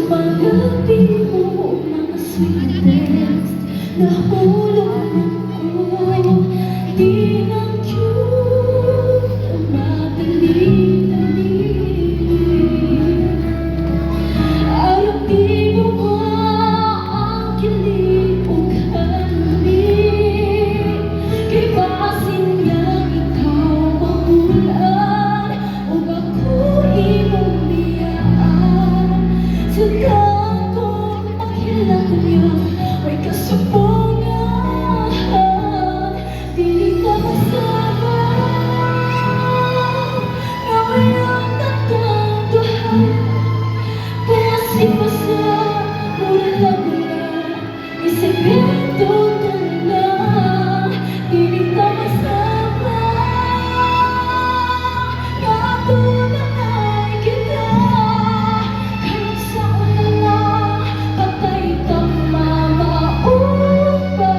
Pag-abi mo mga sweetest nahulugan ko, di na cute ang madali-dali. Ayaw di mo ba ang kilig o kalamig? Kay basin lang ikaw ang ulan o ako imong biyaan. Sa dakong paghilang niya may kasupungan, di ka masama na walang tatanduhan. Pasa, mula-mula, isekreto ka lang, di ka masama na tunay kita. Kahit saan na lang, patay kang mamaumba.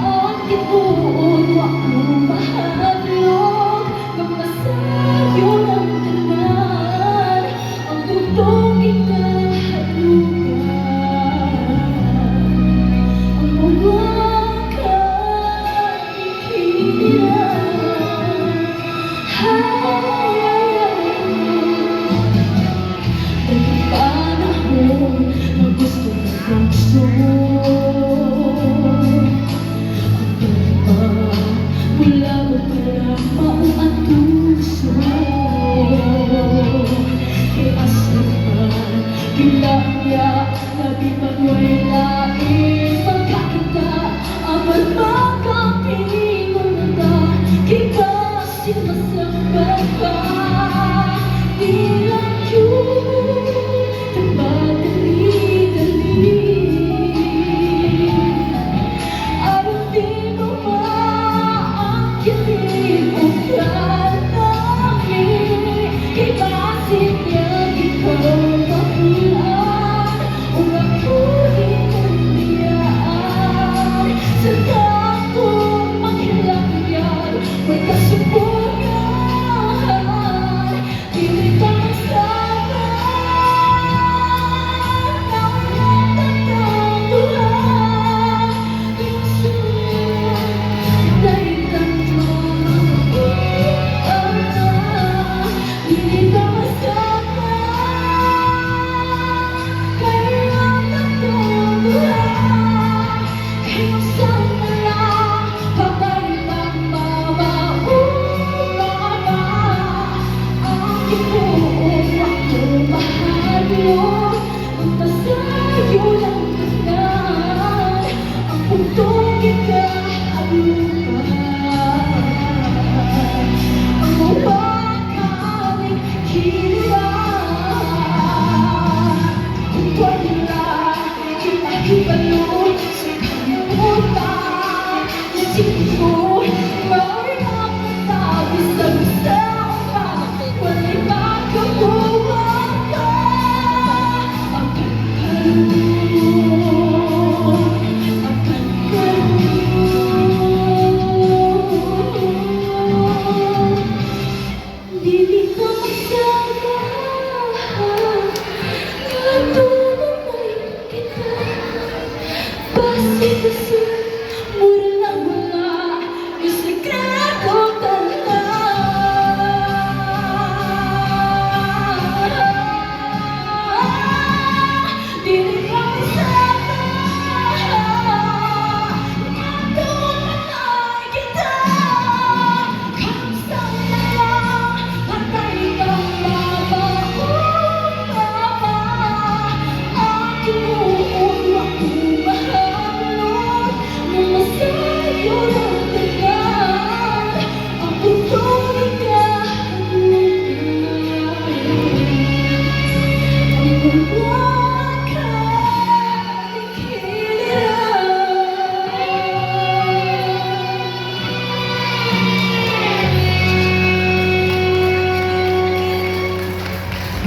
Ang tinuod, wag mong mahalog, mamasayo ng tanan. Ang tugtong ikahalugan, ang mawakan ikilan. May panahon na gusto ng gusto. Mula mo pala maungat puso. Iasahan, bilangya, labi magway lain. Pagkakita, amal magkapingon ka. Kita sinasabat ka. Di lang yun, nagmadali-dali. Ayaw di mo ba ang kilig o kalamig? Kay basin niyang ikaw mahulaan o ako imong biyaan. Sa dakong paghilang yan may kasupungan, di ka masama na walang tatanduhan. Dahil lang di ka masama kaya tatanduhan. Kahit saan na lang, patay kang mamaumba. Ang tinuod, wag mong mahalog, magpasayo ng tanan. Ang puntong ikahalugan, ang mawakan ikilan. Kung wala kita ibalot sa kalimutan, isipin mo may nakatabi sa usapan. Wala'y magkabuhan ka. Akan kalulong, akan kalulong. Di ka masama na tunay kita. Basi-basi, mula-mula, isekreto ka lang. Di ka masama na tunay kita. Kahit saan na lang, patay kang mamaumba. Ang tinuod, wag mong mahalog, mamasayo ng tanan. Ang puntong ikahalugan, ang mawakan